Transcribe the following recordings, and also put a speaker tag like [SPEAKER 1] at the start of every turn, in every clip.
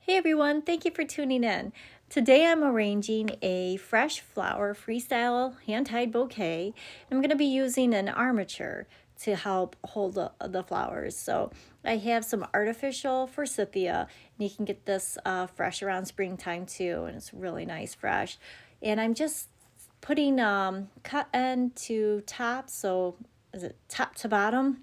[SPEAKER 1] Hey everyone, thank you for tuning in. Today I'm arranging a fresh flower freestyle hand-tied bouquet. I'm going to be using an armature to help hold the flowers. So I have some artificial forsythia, and you can get this fresh around springtime too, and it's really nice fresh. And I'm just putting cut end to top, so is it top to bottom?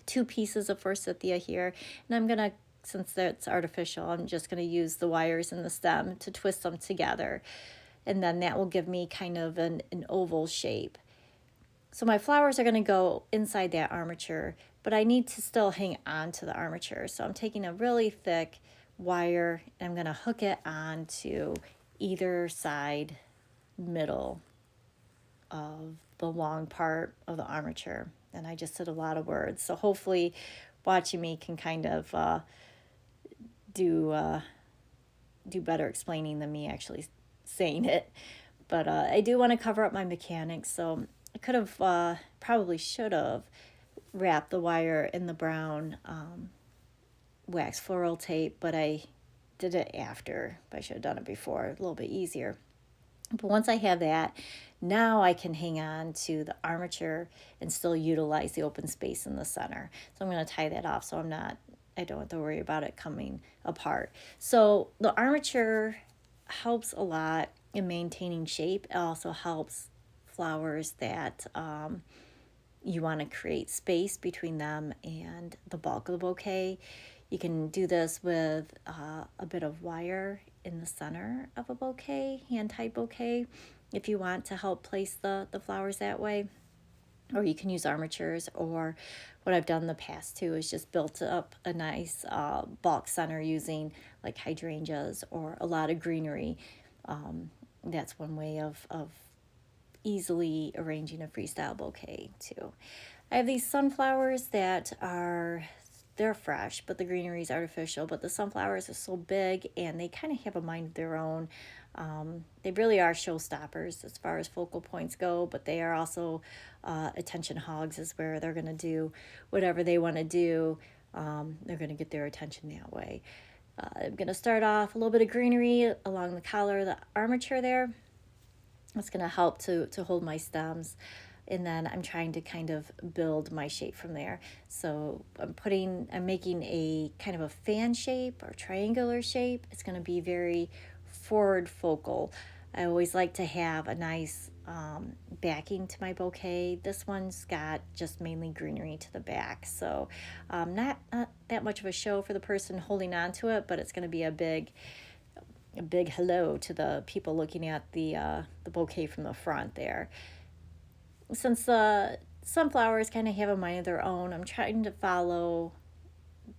[SPEAKER 1] Two pieces of forsythia here, and I'm gonna, since it's artificial, I'm just gonna use the wires in the stem to twist them together, and then that will give me kind of an oval shape. So my flowers are gonna go inside that armature, but I need to still hang on to the armature. So I'm taking a really thick wire and I'm gonna hook it onto either side middle of the long part of the armature. And I just said a lot of words. So hopefully watching me can kind of do better explaining than me actually saying it. But I do want to cover up my mechanics. So I could have, probably should have wrapped the wire in the brown wax floral tape, but I did it after. I should have done it before, a little bit easier. But once I have that, now I can hang on to the armature and still utilize the open space in the center. So I'm going to tie that off so I don't have to worry about it coming apart. So the armature helps a lot in maintaining shape. It also helps flowers that you want to create space between them and the bulk of the bouquet. You can do this with a bit of wire in the center of a bouquet, hand-tied bouquet, if you want to help place the flowers that way. Or you can use armatures, or what I've done in the past too is just built up a nice bulk center using like hydrangeas or a lot of greenery. That's one way of easily arranging a freestyle bouquet too. I have these sunflowers that they're fresh, but the greenery is artificial. But the sunflowers are so big and they kind of have a mind of their own. They really are showstoppers as far as focal points go, but they are also attention hogs, is where they're going to do whatever they want to do. They're going to get their attention that way. I'm going to start off a little bit of greenery along the collar of the armature there. It's going to help to hold my stems. And then I'm trying to kind of build my shape from there. So I'm making a kind of a fan shape or triangular shape. It's going to be very forward focal. I always like to have a nice backing to my bouquet. This one's got just mainly greenery to the back. So not that much of a show for the person holding on to it, but it's going to be a big hello to the people looking at the bouquet from the front there. Since the sunflowers kind of have a mind of their own, I'm trying to follow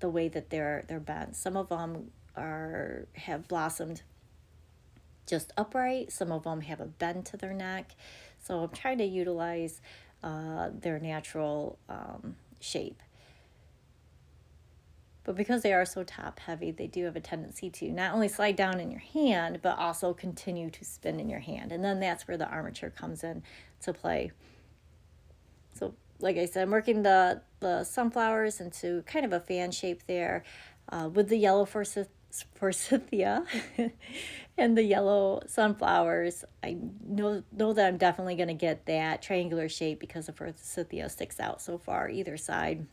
[SPEAKER 1] the way that they're bent. Some of them have blossomed just upright. Some of them have a bend to their neck. So I'm trying to utilize their natural shape. But because they are so top heavy, they do have a tendency to not only slide down in your hand, but also continue to spin in your hand. And then that's where the armature comes in to play. So like I said, I'm working the sunflowers into kind of a fan shape there with the yellow forsythia and the yellow sunflowers. I know that I'm definitely going to get that triangular shape because the forsythia sticks out so far either side.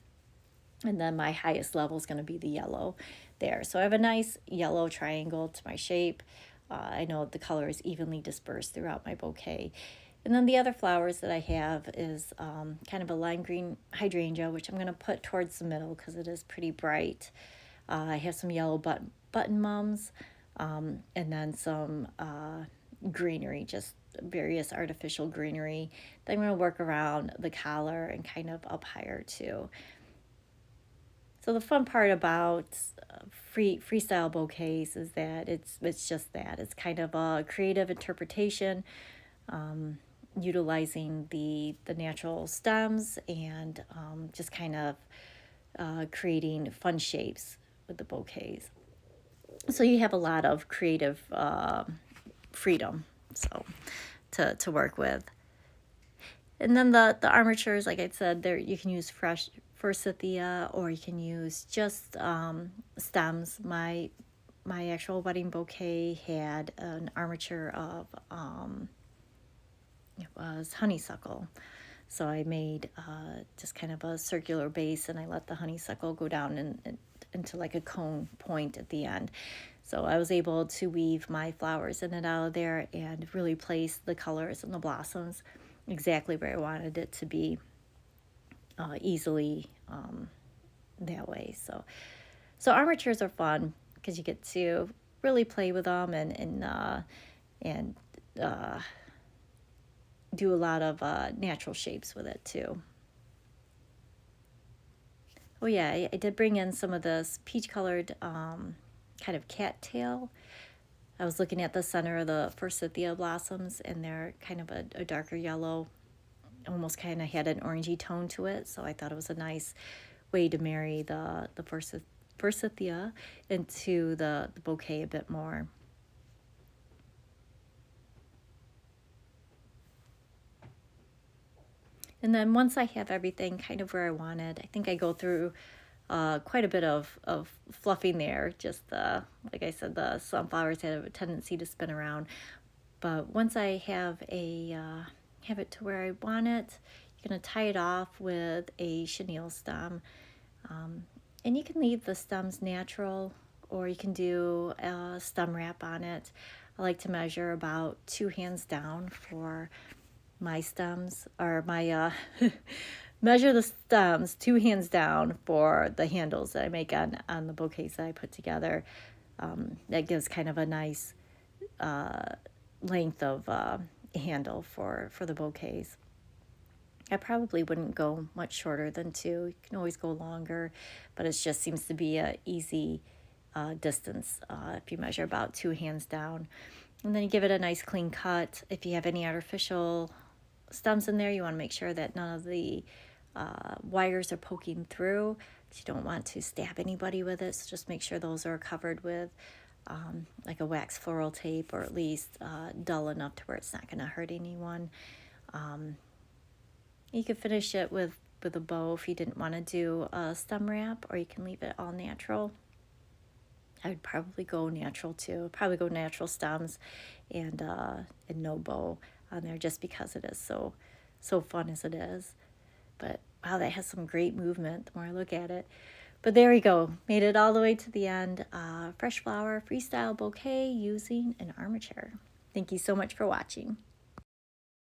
[SPEAKER 1] And then my highest level is going to be the yellow there. So I have a nice yellow triangle to my shape. I know the color is evenly dispersed throughout my bouquet. And then the other flowers that I have is kind of a lime green hydrangea, which I'm going to put towards the middle because it is pretty bright. I have some yellow button mums, and then some greenery, just various artificial greenery that I'm going to work around the collar and kind of up higher too. So the fun part about freestyle bouquets is that it's just that. It's kind of a creative interpretation, utilizing the natural stems and just kind of creating fun shapes with the bouquets. So you have a lot of creative freedom to work with. And then the armatures, like I said, there you can use forsythia or you can use just stems. My my actual wedding bouquet had an armature of, it was honeysuckle. So I made just kind of a circular base, and I let the honeysuckle go down into like a cone point at the end. So I was able to weave my flowers in and out of there and really place the colors and the blossoms exactly where I wanted it to be, easily, that way. So armatures are fun because you get to really play with them and do a lot of natural shapes with it too. Oh yeah, I did bring in some of this peach colored kind of cattail. I was looking at the center of the forsythia blossoms, and they're kind of a darker yellow, almost kind of had an orangey tone to it. So I thought it was a nice way to marry the forsythia into the bouquet a bit more. And then once I have everything kind of where I want it, I think I go through quite a bit of fluffing there. Just like I said, the sunflowers have a tendency to spin around. But once I have have it to where I want it, you're gonna tie it off with a chenille stem, and you can leave the stems natural, or you can do a stem wrap on it. I like to measure about 2 hands down for my stems, or my measure the stems 2 hands down for the handles that I make on the bouquets that I put together. That gives kind of a nice length of handle for the bouquets. I probably wouldn't go much shorter than 2. You can always go longer, but it just seems to be a easy distance if you measure about 2 hands down. And then you give it a nice clean cut. If you have any artificial stems in there, you want to make sure that none of the wires are poking through. You don't want to stab anybody with it, so just make sure those are covered with like a wax floral tape, or at least dull enough to where it's not going to hurt anyone. You could finish it with a bow if you didn't want to do a stem wrap, or you can leave it all natural. I would probably go natural too. Probably go natural stems and no bow on there, just because it is so fun as it is. But wow, that has some great movement the more I look at it. But there we go. Made it all the way to the end. Fresh flower freestyle bouquet using an armature. Thank you so much for watching.